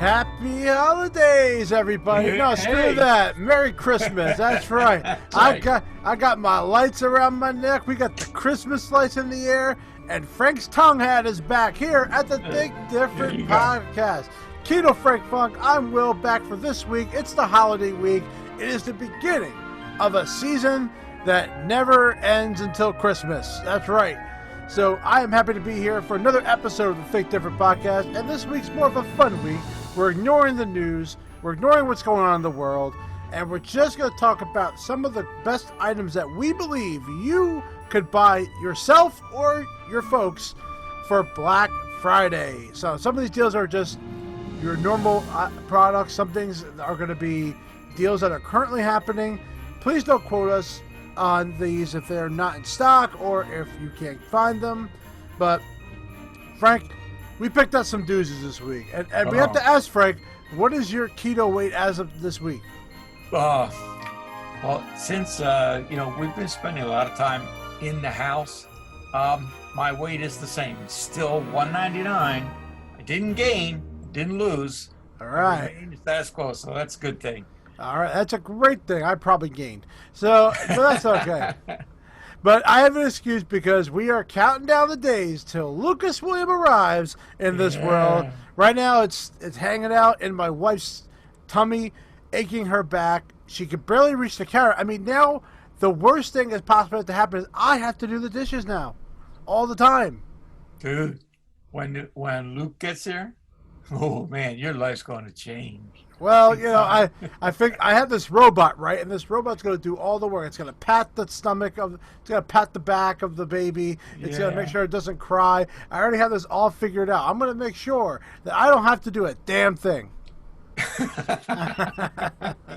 Happy holidays, everybody! No, screw that. Merry Christmas. That's right. I got my lights around my neck. We got the Christmas lights in the air, and Frank's tongue hat is back here at the Think Different podcast. Keto Frank Funk. I'm Will, back for this week. It's the holiday week. It is the beginning of a season that never ends until Christmas. That's right. So I am happy to be here for another episode of the Think Different podcast, and this week's more of a fun week. We're ignoring the news, we're ignoring what's going on in the world, and we're just going to talk about some of the best items that we believe you could buy yourself or your folks for Black Friday. So some of these deals are just your normal products. Some things are going to be deals that are currently happening. Please don't quote us on these if they're not in stock or if you can't find them. But Frank, we picked up some doozies this week, and we have to ask Frank, what is your keto weight as of this week? Well, since we've been spending a lot of time in the house, my weight is the same. It's still 199. I didn't gain, didn't lose. All right, status quo, so that's a good thing. All right, that's a great thing. I probably gained, so that's okay. But I have an excuse because we are counting down the days till Lucas William arrives in this world. Right now, it's hanging out in my wife's tummy, aching her back. She can barely reach the counter. I mean, now the worst thing that's possible to happen is I have to do the dishes now, all the time. Dude, when Luke gets here, oh man, your life's going to change. Well, I think I have this robot, right? And this robot's going to do all the work. It's going to pat the stomach it's going to pat the back of the baby. It's going to make sure it doesn't cry. I already have this all figured out. I'm going to make sure that I don't have to do a damn thing.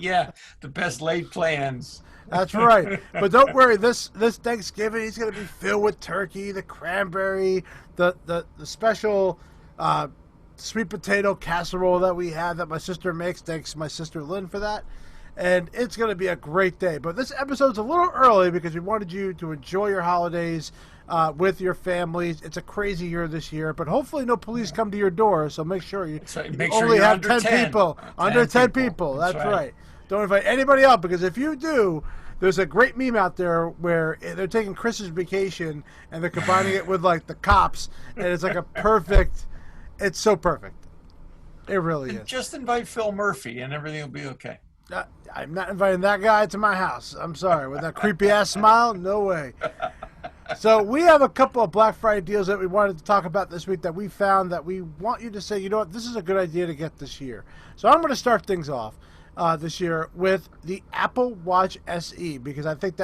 Yeah, the best laid plans. That's right. But don't worry, this Thanksgiving, he's going to be filled with turkey, the cranberry, the special sweet potato casserole that we have that my sister makes. Thanks my sister Lynn for that. And it's going to be a great day. But this episode's a little early because we wanted you to enjoy your holidays with your families. It's a crazy year this year, but hopefully no police come to your door, so make sure you only have 10 people. Under 10 people. That's right. Don't invite anybody out, because if you do, there's a great meme out there where they're taking Christmas vacation and they're combining it with like the cops, and it's like a perfect... It's so perfect. It really is. Just invite Phil Murphy and everything will be okay. I'm not inviting that guy to my house. I'm sorry. With that creepy-ass smile, no way. So we have a couple of Black Friday deals that we wanted to talk about this week that we found that we want you to say, you know what, this is a good idea to get this year. So I'm going to start things off this year with the Apple Watch SE, because I think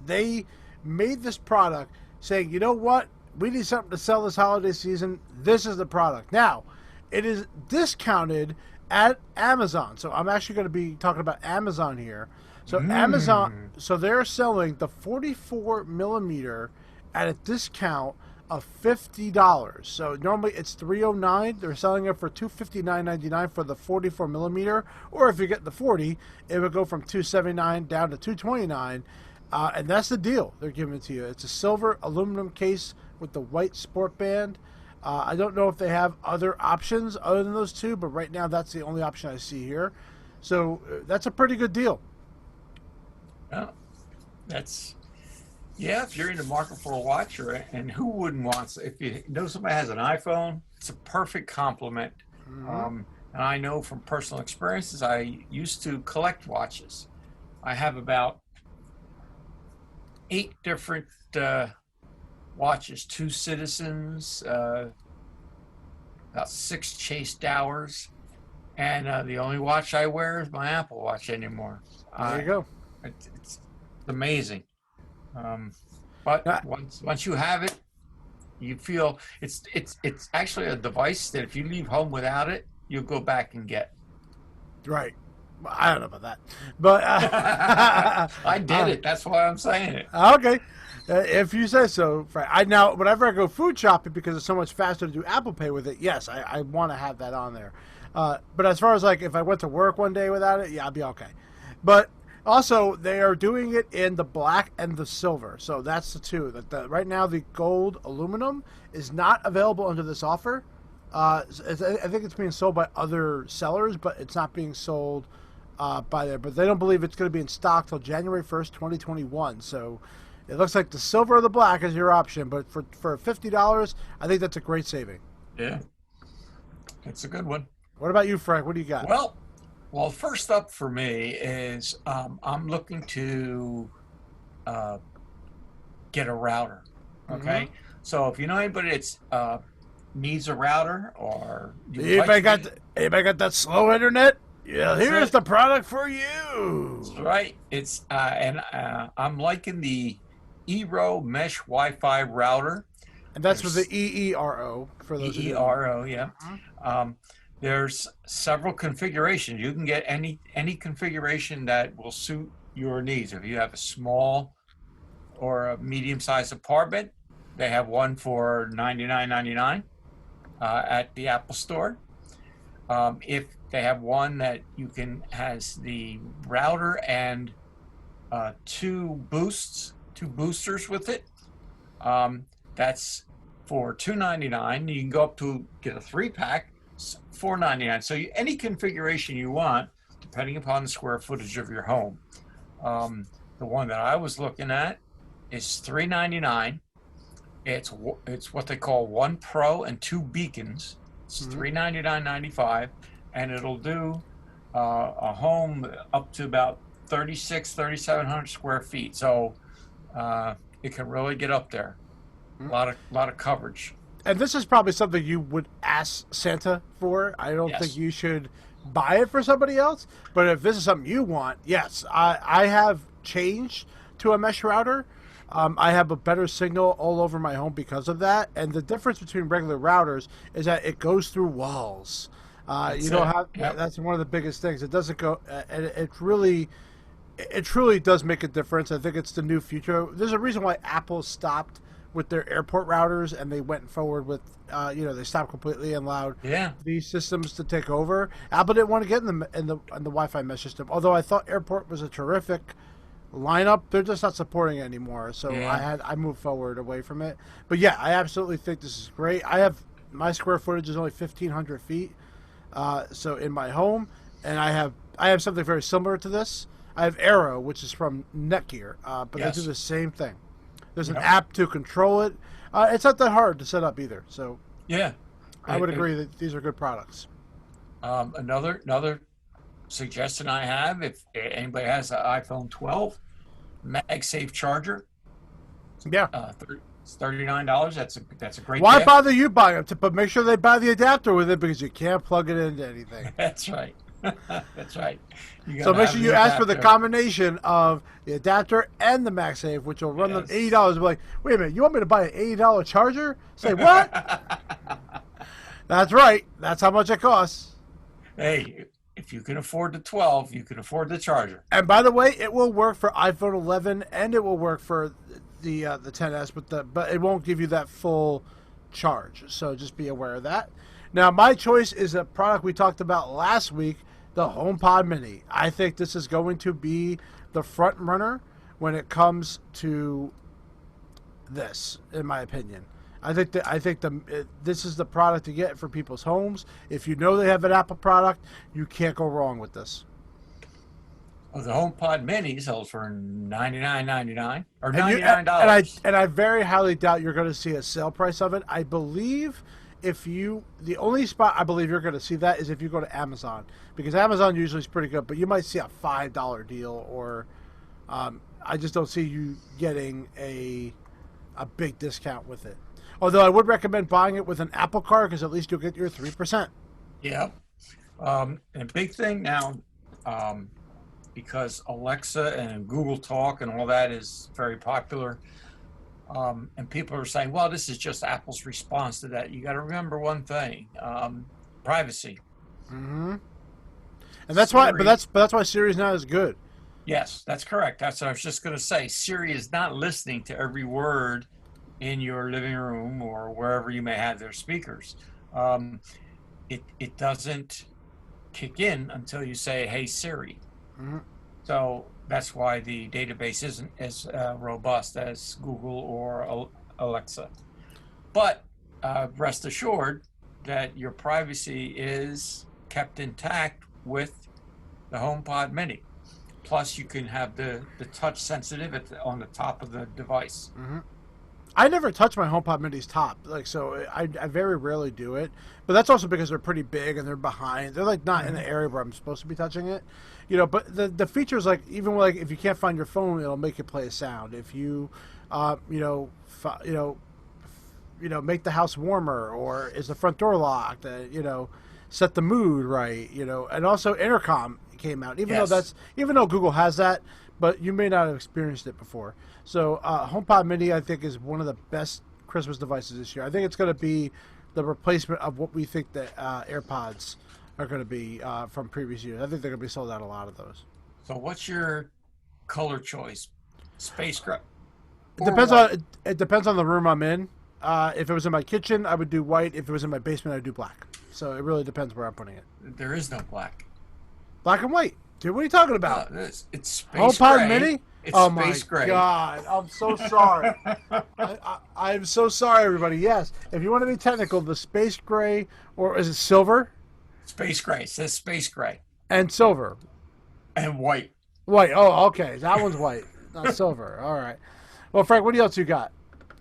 they made this product saying, you know what, we need something to sell this holiday season. This is the product. Now, it is discounted at Amazon. So I'm actually going to be talking about Amazon here. So Amazon, so they're selling the 44 millimeter at a discount of $50. So normally it's $309. They're selling it for $259.99 for the 44 millimeter. Or if you get the 40, it would go from $279 down to $229. And that's the deal they're giving it to you. It's a silver aluminum case with the white sport band. I don't know if they have other options other than those two, but right now that's the only option I see here. So that's a pretty good deal. Well, if you're in the market for a watch, and who wouldn't want, if you know somebody has an iPhone, it's a perfect complement. And I know from personal experiences, I used to collect watches. I have about 8 different watches, 2 Citizens, about 6 Chase Dowers, and the only watch I wear is my Apple Watch anymore. There you go. It's amazing. But once you have it, you feel it's actually a device that if you leave home without it, you'll go back and get. Right. I don't know about that, but I did it. That's why I'm saying it. Okay. If you say so, Frank. Now, whenever I go food shopping, because it's so much faster to do Apple Pay with it, yes, I want to have that on there. But as far as like if I went to work one day without it, yeah, I'll be okay. But also, they are doing it in the black and the silver. So that's the two. Right now, the gold aluminum is not available under this offer. I think it's being sold by other sellers, but it's not being sold by there. But they don't believe it's going to be in stock till January 1st, 2021. So it looks like the silver or the black is your option. But for $50, I think that's a great saving. Yeah, it's a good one. What about you, Frank? What do you got? Well, first up for me is I'm looking to get a router. Okay, so if you know anybody that's needs a router or anybody got that slow internet? Yeah, here's the product for you. That's right. It's I'm liking the Eero Mesh Wi-Fi router. And that's with the EERO for those EERO, yeah. There's several configurations. You can get any configuration that will suit your needs. If you have a small or a medium-sized apartment, they have one for $99.99 at the Apple Store. If they have one that has the router and two boosters with it, that's for $299. You can go up to get a 3-pack, $499. So any configuration you want, depending upon the square footage of your home. The one that I was looking at is $399. It's what they call one Pro and two beacons. It's $399.95, and it'll do a home up to about 3,700 square feet. So it can really get up there. A lot of coverage. And this is probably something you would ask Santa for. I don't think you should buy it for somebody else. But if this is something you want, yes. I have changed to a mesh router. I have a better signal all over my home because of that. And the difference between regular routers is that it goes through walls. You don't have. That's one of the biggest things. It doesn't go. And it truly does make a difference. I think it's the new future. There's a reason why Apple stopped with their airport routers, and they went forward with, they stopped completely and allowed these systems to take over. Apple didn't want to get in the Wi-Fi mesh system, although I thought airport was a terrific lineup. They're just not supporting it anymore, so I moved forward away from it. But yeah, I absolutely think this is great. My square footage is only 1,500 feet, so in my home, and I have something very similar to this. I have Aero, which is from Netgear, but they do the same thing. There's an app to control it. It's not that hard to set up either. So I would agree that these are good products. Another suggestion I have, if anybody has an iPhone 12, MagSafe charger. Yeah, it's $39. That's a great. Why gift. bother you buying it? But make sure they buy the adapter with it because you can't plug it into anything. That's right. That's right. So make sure you ask for the combination of the adapter and the MagSafe, which will run them $80. Be like, wait a minute, you want me to buy an $80 charger? Say what? That's right. That's how much it costs. Hey, if you can afford the 12, you can afford the charger. And by the way, it will work for iPhone 11 and it will work for the XS, but it won't give you that full charge. So just be aware of that. Now, my choice is a product we talked about last week, the HomePod Mini. I think this is going to be the front runner when it comes to this, in my opinion. I think this is the product to get for people's homes. If you know they have an Apple product, you can't go wrong with this. Well, the HomePod Mini sells for $99.99 or $99. And I very highly doubt you're going to see a sale price of it. I believe the only spot I believe you're going to see that is if you go to Amazon, because Amazon usually is pretty good, but you might see a $5 deal, or I just don't see you getting a big discount with it. Although I would recommend buying it with an Apple Card, because at least you'll get your 3%. Yeah. And a big thing now, because Alexa and Google Talk and all that is very popular, and people are saying, well, this is just Apple's response to that. You got to remember one thing, privacy. Mm-hmm. And that's why, but that's why Siri's not as good. Yes, that's correct. That's what I was just going to say. Siri is not listening to every word in your living room or wherever you may have their speakers. It doesn't kick in until you say, hey, Siri. Mm-hmm. So that's why the database isn't as robust as Google or Alexa. But rest assured, that your privacy is kept intact with the HomePod Mini. Plus, you can have the touch sensitive on the top of the device. Mm-hmm. I never touch my HomePod Mini's top, like so. I very rarely do it, but that's also because they're pretty big and they're behind. They're like not in the area where I'm supposed to be touching it, you know. But the features, like even like if you can't find your phone, it'll make it play a sound. If you, make the house warmer, or is the front door locked? Set the mood right. And also intercom came out. Even though Google has that, but you may not have experienced it before. So HomePod Mini, I think, is one of the best Christmas devices this year. I think it's going to be the replacement of what we think the AirPods are going to be from previous years. I think they're going to be sold out a lot of those. So what's your color choice? Space gray? It depends on the room I'm in. If it was in my kitchen, I would do white. If it was in my basement, I'd do black. So it really depends where I'm putting it. There is no black. Black and white. Dude, what are you talking about? It's space HomePod gray. Mini? It's space gray. God, I'm so sorry. I'm so sorry, everybody. Yes, if you want to be technical, the space gray, or is it silver? Space gray. It says space gray. And silver. And white. White. Oh, okay. That one's white, not silver. All right. Well, Frank, what else you got?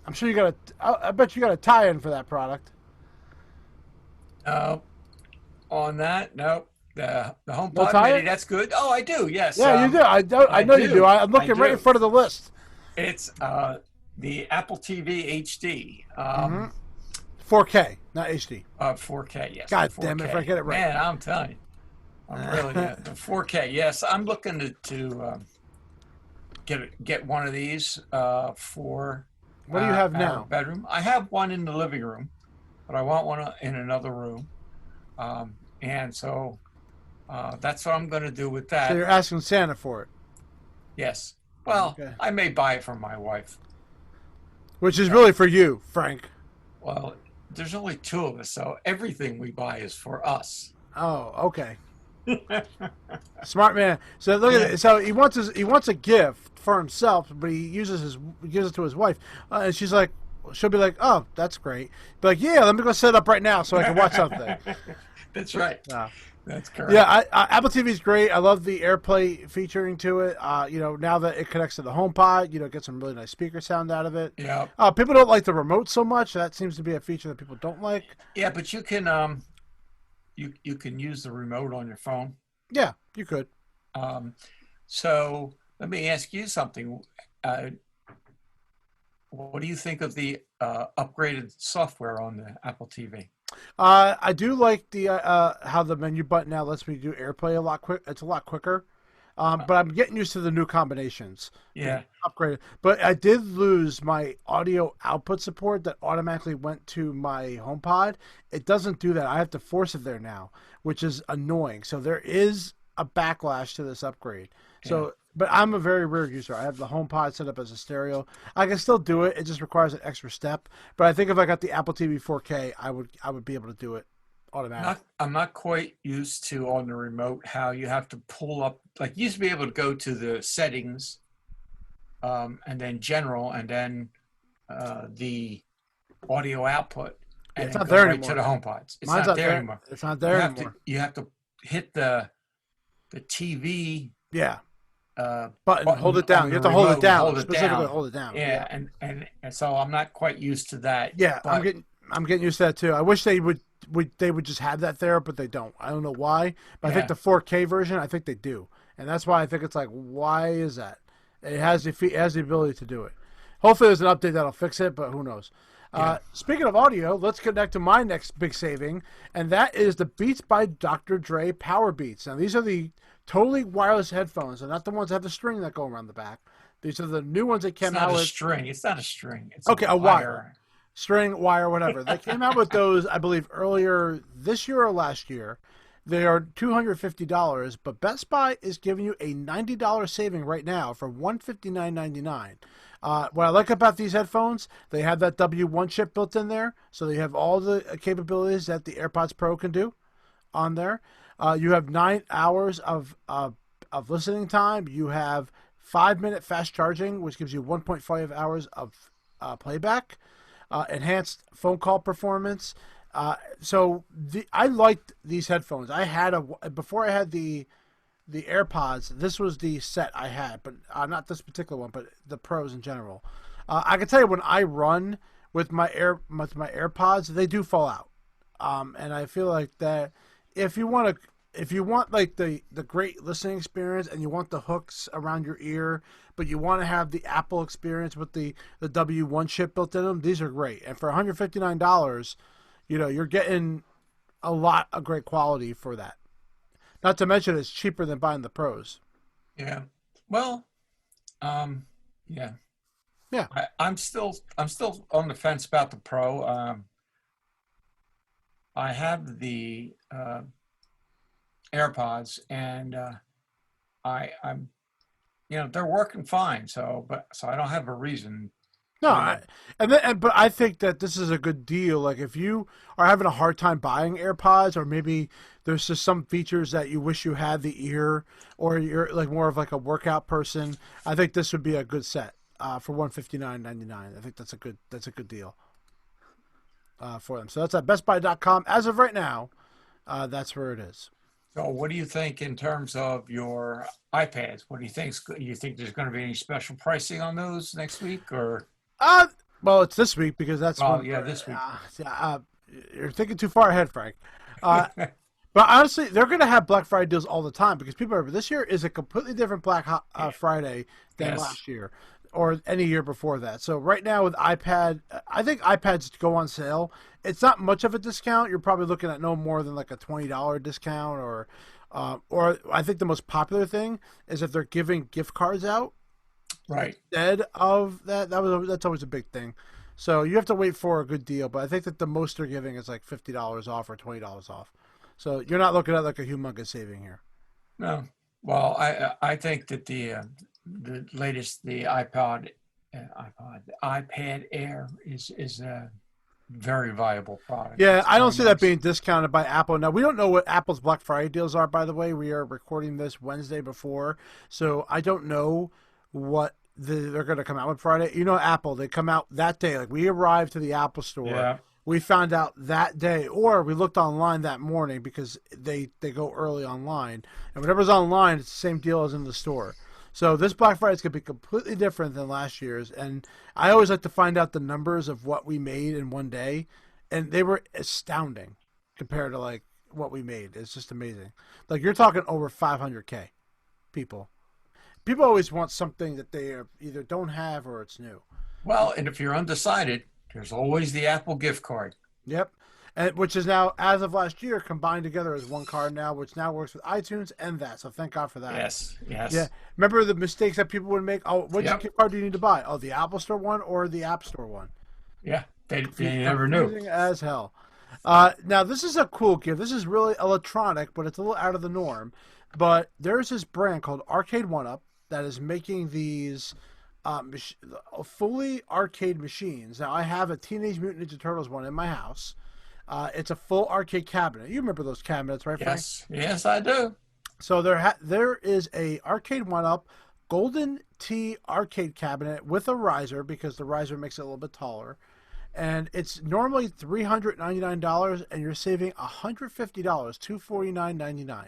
I'm sure you got I bet you got a tie-in for that product. On that, no. The HomePod No Mini, that's good. Oh, I do, yes. Yeah, you do. I know you do. I'm looking right in front of the list. It's the Apple TV HD. 4K, not HD. 4K, yes. God 4K. damn it, if I get it right. Man, I'm telling you. I'm really good. The 4K, yes. I'm looking to get one of these for what do you have now? Our bedroom. I have one in the living room, but I want one in another room. And so that's what I'm going to do with that. So you're asking Santa for it? Yes. Well, okay. I may buy it for my wife. Which is really for you, Frank. Well, there's only two of us, so everything we buy is for us. Oh, okay. Smart man. So look at it. So he wants a gift for himself, but he gives it to his wife, and she's like, she'll be like, "Oh, that's great." Be like, "Yeah, let me go set it up right now so I can watch something." That's right. That's correct. Yeah, Apple TV is great. I love the AirPlay featuring to it. Now that it connects to the HomePod, get some really nice speaker sound out of it. Yeah. People don't like the remote so much. That seems to be a feature that people don't like. Yeah, but you can you can use the remote on your phone. Yeah, you could. So let me ask you something. What do you think of the upgraded software on the Apple TV? I do like the how the menu button now lets me do AirPlay a lot quick. It's a lot quicker. But I'm getting used to the new combinations. Yeah. Upgraded. But I did lose my audio output support that automatically went to my HomePod. It doesn't do that. I have to force it there now, which is annoying. So there is a backlash to this upgrade. So, but I'm a very rare user. I have the HomePod set up as a stereo. I can still do it. It just requires an extra step. But I think if I got the Apple TV 4K, I would be able to do it automatically. I'm not quite used to on the remote how you have to pull up. Like you used to be able to go to the settings, and then general, and then the audio output, and it's then not go there right anymore. to the HomePods. It's Mine's not there anymore. It's not there anymore. You have to hit the TV button. Hold it down. You have to hold it down. Specifically hold it down. Yeah, and so I'm not quite used to that. Yeah, I'm getting used to that too. I wish they would just have that there, but they don't. I don't know why. But I think the 4K version, I think they do, and that's why I think it's like, why is that? It has the ability to do it. Hopefully, there's an update that'll fix it, but who knows? Speaking of audio, let's connect to my next big saving, and that is the Beats by Dr. Dre Power Beats. Now, these are the totally wireless headphones. They're not the ones that have the string that go around the back. These are the new ones that came out with. It's not a string. It's a wire. String, wire, whatever. They came out with those, I believe, earlier this year or last year. They are $250, but Best Buy is giving you a $90 saving right now for $159.99. What I like about these headphones, they have that W1 chip built in there, so they have all the capabilities that the AirPods Pro can do on there. You have 9 hours of listening time. You have 5-minute fast charging, which gives you 1.5 hours of playback. Enhanced phone call performance. I liked these headphones. I had before I had the AirPods. This was the set I had, but not this particular one, but the Pros in general. I can tell you when I run with my AirPods, they do fall out. And I feel like that if you want like the great listening experience and you want the hooks around your ear, but you want to have the Apple experience with the W1 chip built in them, these are great. And for $159, you're getting a lot of great quality for that. Not to mention it's cheaper than buying the Pros. Yeah. Well, yeah. Yeah. I'm still on the fence about the Pro. I have the AirPods, and I'm they're working fine. So I don't have a reason. No, but I think that this is a good deal. Like if you are having a hard time buying AirPods, or maybe there's just some features that you wish you had the ear, or you're like more of like a workout person, I think this would be a good set for $159.99. I think that's a good deal for them. So that's at BestBuy.com as of right now. That's where it is. So what do you think in terms of your iPads? What do you think? You think there's going to be any special pricing on those next week, or? Well, it's this week because that's this week. You're thinking too far ahead, Frank. But honestly, they're going to have Black Friday deals all the time because people remember this year is a completely different Black Friday than last year or any year before that. So right now with iPad, I think iPads go on sale. It's not much of a discount. You're probably looking at no more than like a $20 discount, or I think the most popular thing is if they're giving gift cards out. Right. Instead of that's always a big thing. So you have to wait for a good deal, but I think that the most they're giving is like $50 off or $20 off. So you're not looking at like a humongous saving here. No. Well, I think that the latest iPad Air is a very viable product. Yeah, I don't see that being discounted by Apple. Now, we don't know what Apple's Black Friday deals are, by the way. We are recording this Wednesday before, so I don't know what they're going to come out with Friday. Apple, they come out that day. Like we arrived to the Apple store. Yeah. We found out that day, or we looked online that morning because they go early online. And whatever's online, it's the same deal as in the store. So this Black Friday is going to be completely different than last year's. And I always like to find out the numbers of what we made in one day. And they were astounding compared to like what we made. It's just amazing. Like you're talking over 500K people. People always want something that they either don't have or it's new. Well, and if you're undecided, there's always the Apple gift card. Yep. And which is now, as of last year, combined together as one card now, which now works with iTunes and that. So thank God for that. Yes. Yeah. Remember the mistakes that people would make? Oh, what gift card do you need to buy? Oh, the Apple Store one or the App Store one? Yeah. They never knew. As hell. Now, this is a cool gift. This is really electronic, but it's a little out of the norm. But there's this brand called Arcade 1Up that is making these fully arcade machines. Now, I have a Teenage Mutant Ninja Turtles one in my house. It's a full arcade cabinet. You remember those cabinets, right, Frank? Yes, I do. So there is a Arcade 1Up Golden Tee arcade cabinet with a riser because the riser makes it a little bit taller. And it's normally $399, and you're saving $150, $249.99.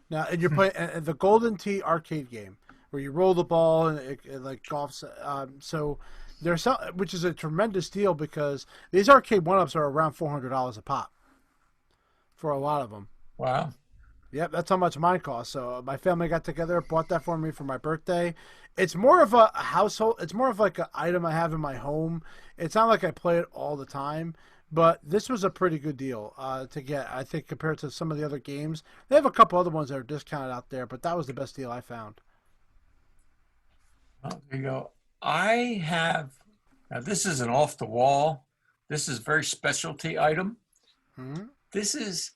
Now, and you're playing the Golden Tee arcade game where you roll the ball and it like golfs. So there's which is a tremendous deal because these Arcade 1Ups are around $400 a pop for a lot of them. Wow. Yep, that's how much mine cost. So my family got together, bought that for me for my birthday. It's more of a household. It's more of like an item I have in my home. It's not like I play it all the time. But this was a pretty good deal to get, I think, compared to some of the other games. They have a couple other ones that are discounted out there, but that was the best deal I found. Oh, there you go. Now this is an off the wall. This is a very specialty item. Mm-hmm. This is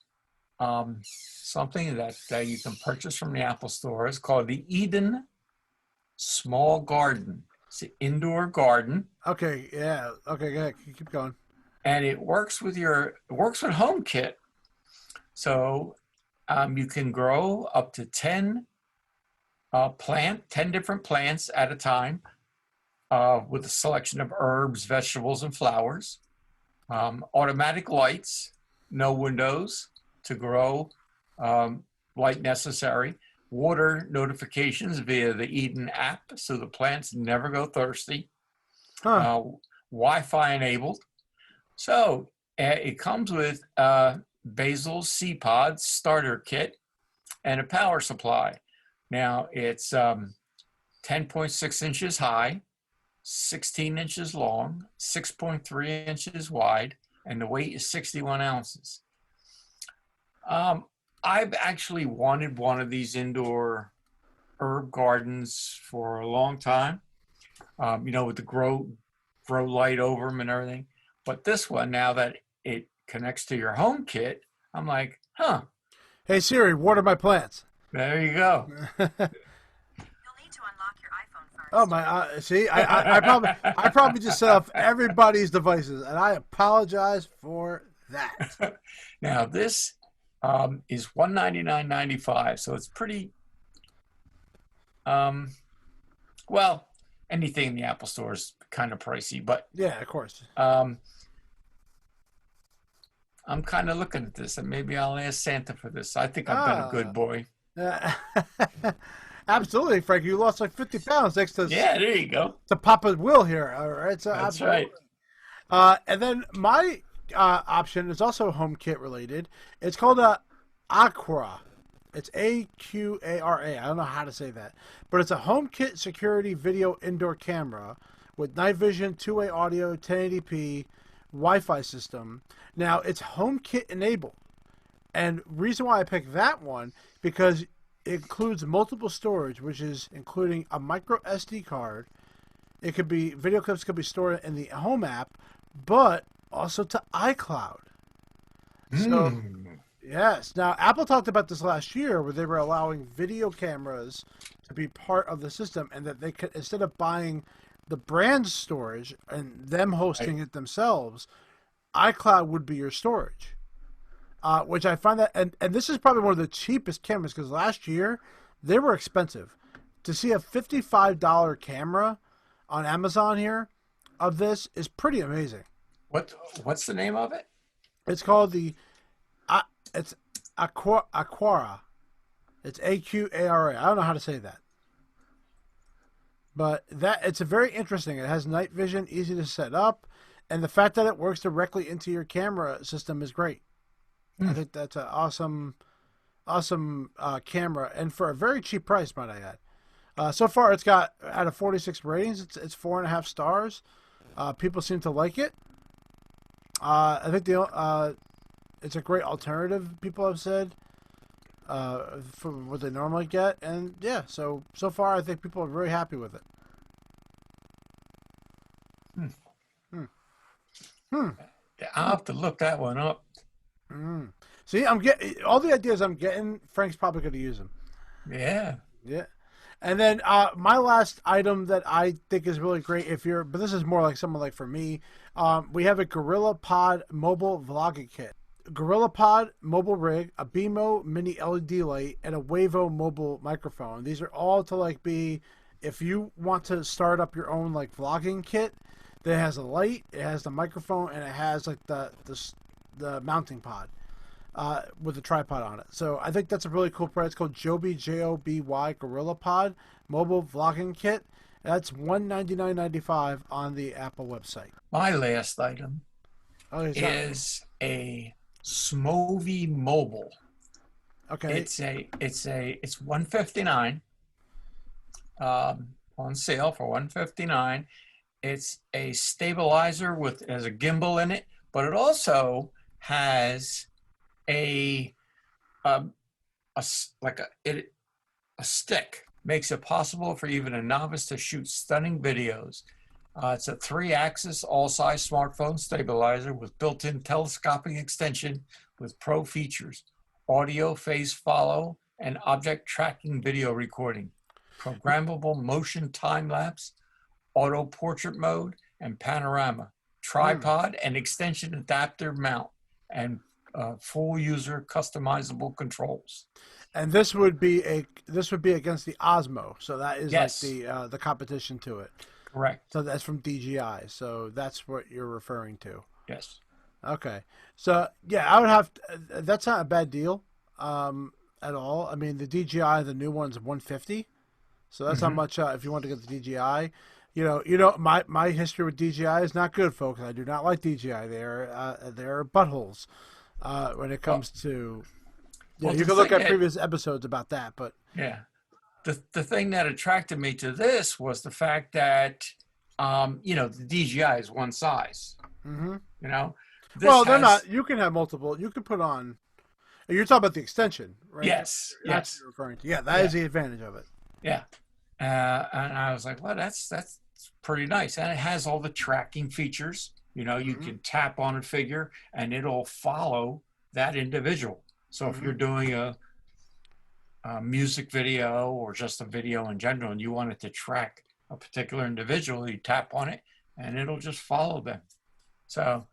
something that you can purchase from the Apple Store. It's called the Eden Small Garden. It's an indoor garden. Okay, yeah. Okay, go ahead. Keep going. And it works with HomeKit. So you can grow up to 10 different plants at a time with a selection of herbs, vegetables, and flowers. Automatic lights, no windows to grow, light necessary. Water notifications via the Eden app, so the plants never go thirsty. Huh. Wi-Fi enabled. So it comes with Basil's Sea Pod starter kit and a power supply. Now it's 10.6 inches high, 16 inches long, 6.3 inches wide, and the weight is 61 ounces. I've actually wanted one of these indoor herb gardens for a long time, with the grow light over them and everything. But this one, now that it connects to your home kit, I'm like, huh. Hey Siri, water my plants. There you go. You'll need to unlock your iPhone first. Oh my! See, I probably just set off everybody's devices, and I apologize for that. Now this is $199.95, so it's pretty. Well, anything in the Apple Store is kind of pricey, but Yeah, of course. I'm kind of looking at this, and maybe I'll ask Santa for this. I think I've been a good boy. Absolutely, Frank. You lost like 50 pounds thanks to Yeah, there you go. Papa Will here. All right, so That's absolutely. right. And then my option is also HomeKit related. It's called a Aquara. It's Aquara. I don't know how to say that, but it's a HomeKit security video indoor camera with night vision, two-way audio, 1080p, Wi-Fi system. Now it's HomeKit enabled, and reason why I picked that one because it includes multiple storage, which is including a micro SD card. It could be video clips could be stored in the Home app, but also to iCloud. So yes, now Apple talked about this last year, where they were allowing video cameras to be part of the system, and that they could, instead of buying the brand storage and them hosting it themselves, iCloud would be your storage. Which I find that, and this is probably one of the cheapest cameras because last year they were expensive. To see a $55 camera on Amazon here of this is pretty amazing. What's the name of it? It's called it's Aquara. It's Aquara. I don't know how to say that. But it's a very interesting. It has night vision, easy to set up, and the fact that it works directly into your camera system is great. I think that's an awesome camera, and for a very cheap price, might I add. So far, it's got out of 46 ratings, it's 4.5 stars. People seem to like it. I think it's a great alternative. People have said for what they normally get, and yeah, so far I think people are very happy with it. I'll have to look that one up. See, I'm getting all the ideas I'm getting. Frank's probably going to use them. Yeah. Yeah. And then my last item that I think is really great, but this is more like someone like for me, we have a GorillaPod mobile vlogging kit. GorillaPod mobile rig, a BMO mini LED light, and a Wavo mobile microphone. These are all to like be, if you want to start up your own like vlogging kit, that has a light, it has the microphone, and it has like the mounting pod. With a tripod on it. So I think that's a really cool product. It's called Joby, Joby GorillaPod Mobile Vlogging Kit. That's $199.95 on the Apple website. My last item is a Smovie Mobile. Okay. It's $159 on sale for $159. It's a stabilizer has a gimbal in it, but it also has a stick. Makes it possible for even a novice to shoot stunning videos. It's a 3-axis all-size smartphone stabilizer with built-in telescopic extension with pro features: audio, face follow, and object tracking video recording, programmable motion time-lapse, auto portrait mode, and panorama, tripod and extension adapter mount, and full user customizable controls. And this would be against the Osmo, so that is Yes. like the competition to it. Correct. So that's from DJI. So that's what you're referring to. Yes. Okay. So yeah, I would have. That's not a bad deal, at all. I mean, the DJI, the new one's 150. So that's how Hmm. much if you want to get the DJI. My history with DJI is not good, folks. I do not like DJI. They're buttholes when it Well, comes to. Yeah, well, you the can look thing at that previous episodes about that, but yeah, the thing that attracted me to this was the fact that the DJI is one size. hmm You know, this well, they're has not. You can have multiple. You can put on. You're talking about the extension, right? That's what yes, you're referring to. Yeah, that is yeah, the advantage of it. yeah. And I was like, well, that's pretty nice, and it has all the tracking features. You hmm can tap on a figure, and it'll follow that individual. So if hmm you're doing a music video or just a video in general, and you want it to track a particular individual, you tap on it, and it'll just follow them. So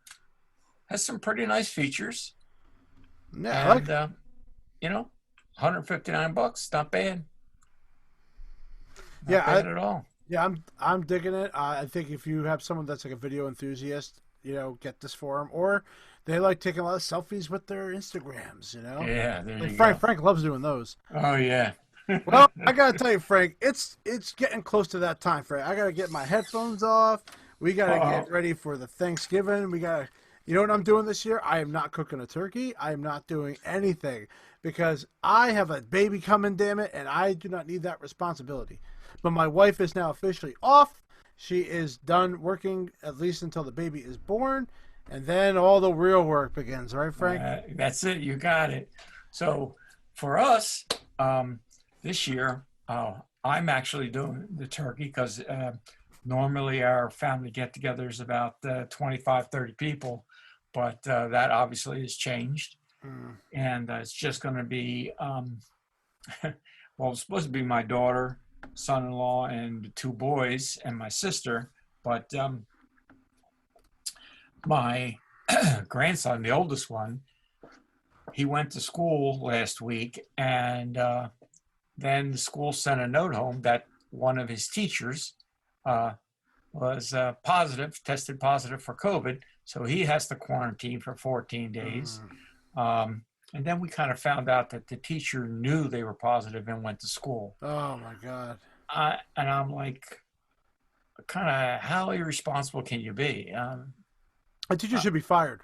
has some pretty nice features, Yeah, I like. and you know, 159 bucks, not bad, Yeah, not bad at all. yeah, I'm digging it. I think if you have someone that's like a video enthusiast, get this for them. Or they like taking a lot of selfies with their Instagrams. Yeah, there Like you Frank. go. Frank loves doing those. Oh yeah. Well, I gotta tell you, Frank, it's getting close to that time, Frank. I gotta get my headphones off. We gotta Oh, get ready for the Thanksgiving. We gotta. You know what I'm doing this year? I am not cooking a turkey. I am not doing anything because I have a baby coming, damn it, and I do not need that responsibility. But my wife is now officially off. She is done working at least until the baby is born, and then all the real work begins, right, Frank? that's it. You got it. So for us, this year, I'm actually doing the turkey because normally our family get-together is about 25, 30 people, but that obviously has changed. Mm. And it's just going to be, well, it's supposed to be my daughter, son-in-law, and the two boys, and my sister. But my grandson, the oldest one, he went to school last week, and then the school sent a note home that one of his teachers uh, was tested positive for COVID. So he has to quarantine for 14 days. Mm. And then we kind of found out that the teacher knew they were positive and went to school. Oh my God. And I'm like, kind of, how irresponsible can you be? A teacher Uh, should be fired.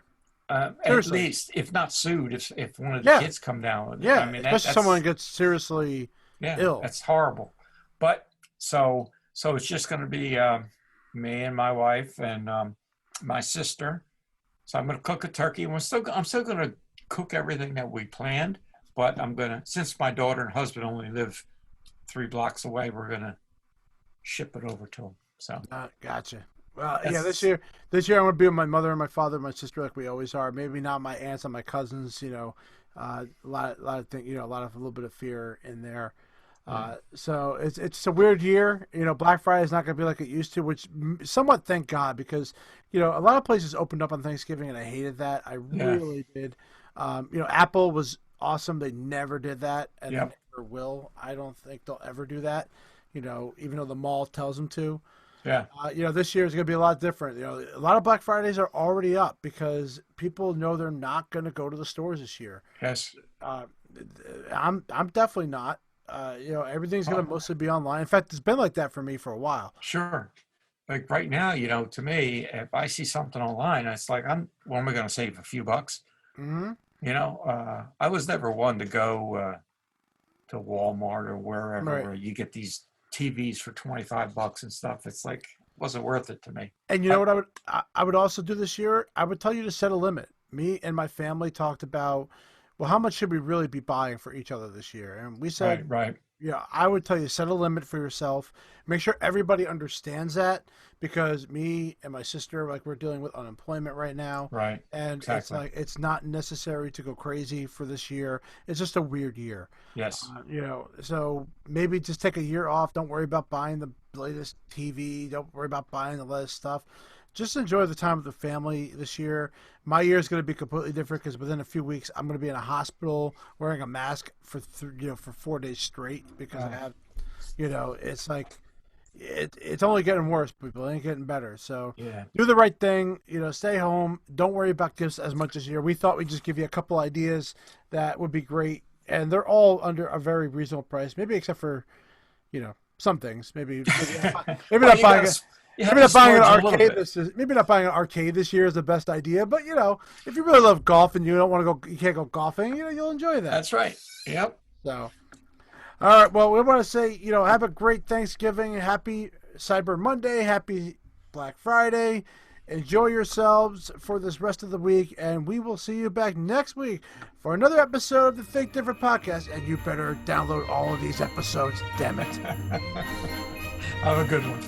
at Seriously. least, if not sued, if one of the Yeah. kids come down with it. I Yeah. mean, Especially someone that's gets seriously yeah, ill. that's horrible. But so it's just going to be me and my wife and my sister. So I'm going to cook a turkey. I'm still going to cook everything that we planned, but I'm going to, since my daughter and husband only live 3 blocks away, we're going to ship it over to them. So Gotcha. Well, yeah, that's this year I'm gonna be with my mother and my father and my sister like we always are. Maybe not my aunts and my cousins. A lot of things. A little bit of fear in there. yeah, So it's a weird year. Black Friday is not gonna be like it used to, which somewhat thank God because a lot of places opened up on Thanksgiving and I hated that. I yeah, really did. Apple was awesome. They never did that, and they yep, never will. I don't think they'll ever do that. Even though the mall tells them to. yeah, This year is going to be a lot different. A lot of Black Fridays are already up because people know they're not going to go to the stores this year. yes. Uh, I'm definitely not. Everything's going Oh, to mostly be online. In fact, it's been like that for me for a while. sure. Like right now, to me, if I see something online, it's like, what am I going to save a few bucks? hmm I was never one to go to Walmart or wherever Right. where you get these TVs for 25 bucks and stuff. It's like, wasn't worth it to me. And you know I, what I would also do this year? I would tell you to set a limit. Me and my family talked about, well, how much should we really be buying for each other this year? And we right, said, right, I would tell you set a limit for yourself. Make sure everybody understands that because me and my sister, like we're dealing with unemployment right now, right. and it's Exactly. like it's not necessary to go crazy for this year. It's just a weird year, Yes. So maybe just take a year off. Don't worry about buying the latest TV. Don't worry about buying the latest stuff. Just enjoy the time with the family this year. My year is going to be completely different because within a few weeks I'm going to be in a hospital wearing a mask for for 4 days straight because I Uh, have, it's like, it's only getting worse, people. It ain't getting better. So Yeah. do the right thing. Stay home. Don't worry about gifts as much this year. We thought we'd just give you a couple ideas that would be great, and they're all under a very reasonable price. Maybe except for, some things. Maybe not buying it. Maybe not buying an arcade. Maybe not buying an arcade this year is the best idea. But if you really love golf and you don't want to go, you can't go golfing. You'll enjoy that. That's right. Yep. So, all right. Well, we want to say, have a great Thanksgiving, happy Cyber Monday, happy Black Friday. Enjoy yourselves for this rest of the week, and we will see you back next week for another episode of the Think Different podcast. And you better download all of these episodes. Damn it. Have a good one.